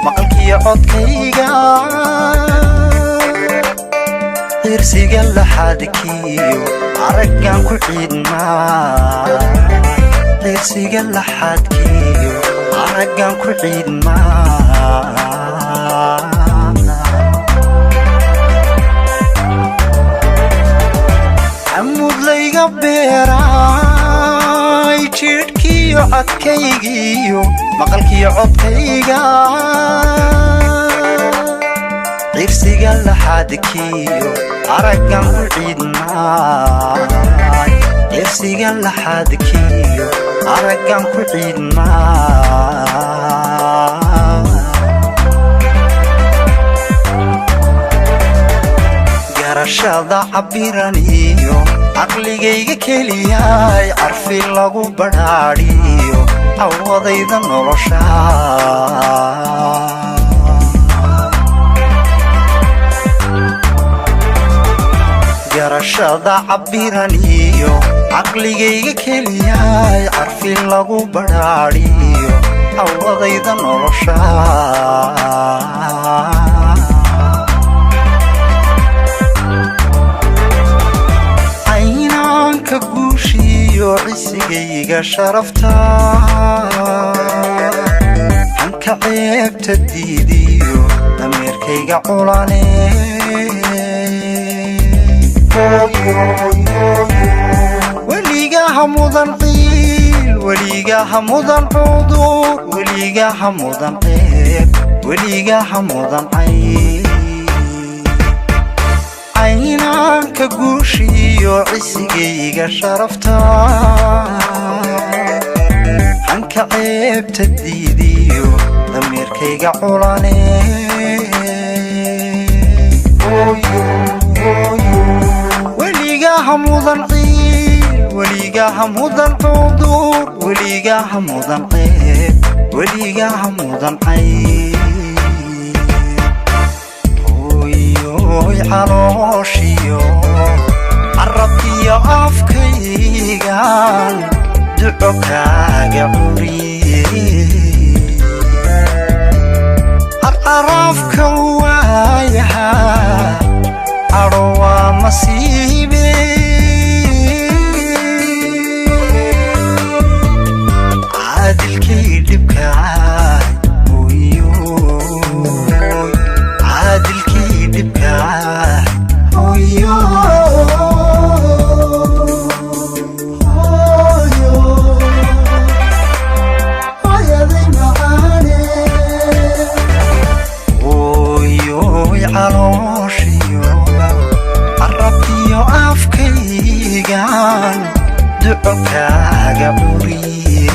maqalkiyo codkayga qirsiga laxadkiyo araggan ku ciidmaa qirsiga laxadkiyo araggan ku ciidmaa amud layga beeray jidhkiyo codkaygiyo maqalkiyo codkayga qirsiga laxadkiyo araggan ku ciidmaa qirsiga laxadkiyo araggan ku ciidmaa garashada cabiraniyo caqligayga keliyay carfi lagu badhaadhiyo awadayda nolosha garashada cabiraniyo caqligayga keliyay carfi lagu badhaadhiyo awadayda nolosha aynaanka guushiyo cisigayga sharafta hanka ceebta diidiyo dameerkayga culane weligaha mudan qiil weligaha mudan cudur weligaha mudan ceeb weligaha mudan aynaanka guushiyo cisigayga sharafta hanka ceebta diidiyo dameerkayga culane weligaha mudan qiil weligaha mudan cudur weligaha mudan ceeb weligaha mudan hooyoy calooshiyo carabkiyo afkaygan duco kaaga curiye carcarafka waayaha aro waa masiibe caadilkay dhibkaay hooyoy caadilkay dhibkaay hooyoy calooshiyo carabkiyo afkaygan duco kaaga curiye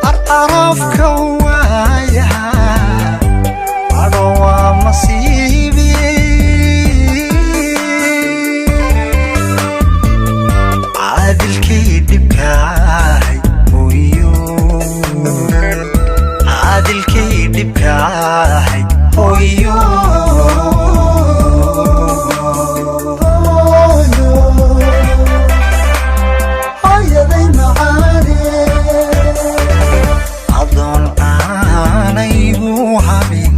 carcarafka waayaha aro waa masiibe caadilkay dhibkaay hooyoy caadilkay dhibkaay adoon aanaygu habin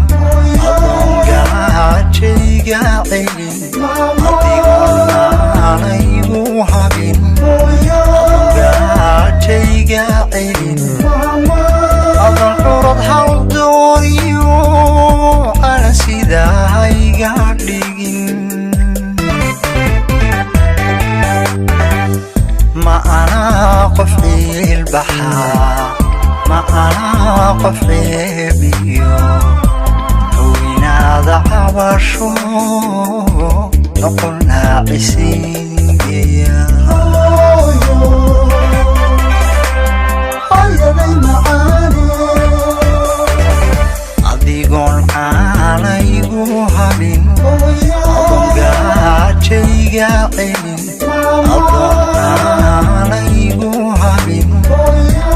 adoon gaajayga celin adigoon aanaygu habin adoon gaajayga celin adoon curad hal dooriyo ana sidahayga dhigin ma anaa qof ciilbaxaa ma anaa qof ceebiyo hawinaada cabasho noqon naacisingeya adigoon aanaygu habin adoon gaajayga celin adoon aanaygu habin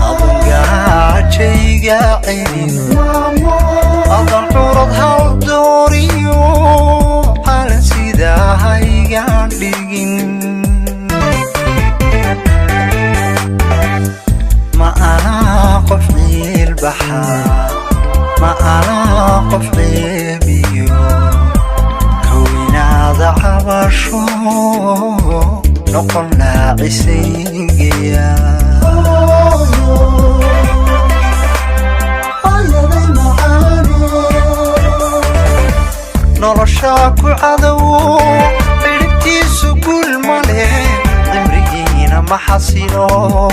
adoon gaajayga celin adoon curad hal dooriyo ana sidahayga dhigin ma anaa qof ciil بحا ما أنا قفلي كوينا ذا عباشو نقلنا عسيقيا نرشاك عدو عربتيسو كل مالي عمرينا ما حصيلو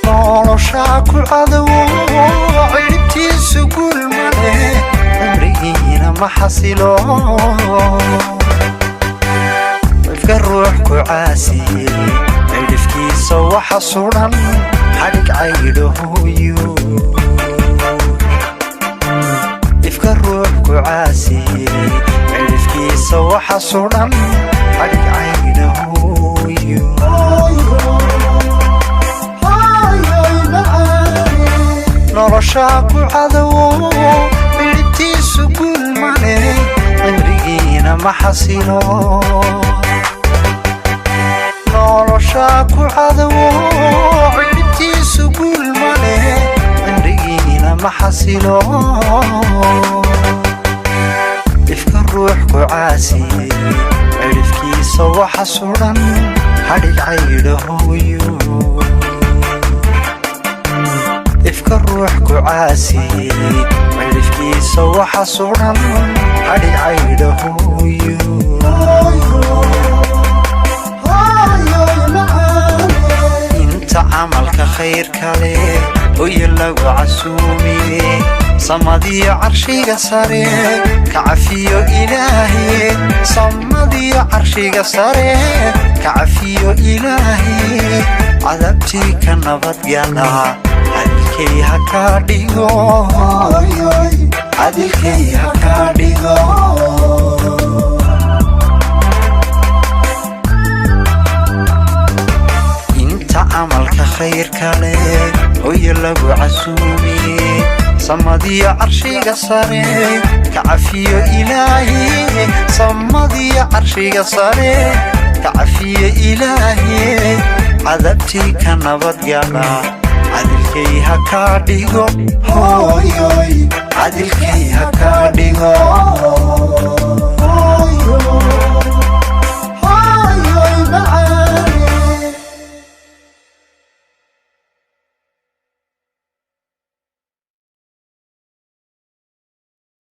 نرشاك عدو عربتيسو كل مالي عمرينا ما حصيلو وفق الروح كعاسي عرفكيسو وحصولا حرق عيده يو الروح كعاسي عرفكيسا وحصولا حرق عينه يو نرشاك عدو عربتيسو كل مالي عمرينا ما حصيلو نرشاك عدو عربتيسو كل مالي عمرينا ما حصيلو إفك الروح كعاسي عرفكيسا وحصولا حرق عيده يو إفك الروح كعاسي عرفكيسا وحصولا حرق عيده يو انت عملك خير كالي ويلو عسومي صمدي عرشي قصري كعفيو إلهي صمدي عرشي قصري كعفيو إلهي عذبتي كنبت قلا عدلكي هكاديغو عدلكي هكاديغو انت عملك خير كالي ويلو عسومي صمدي عرشي قصري كعفيو إلهي صمدي عرشي قصري كعفيو إلهي عذبتي كنبت قلا عدلكي هكاديغو عدلكي هكاديغو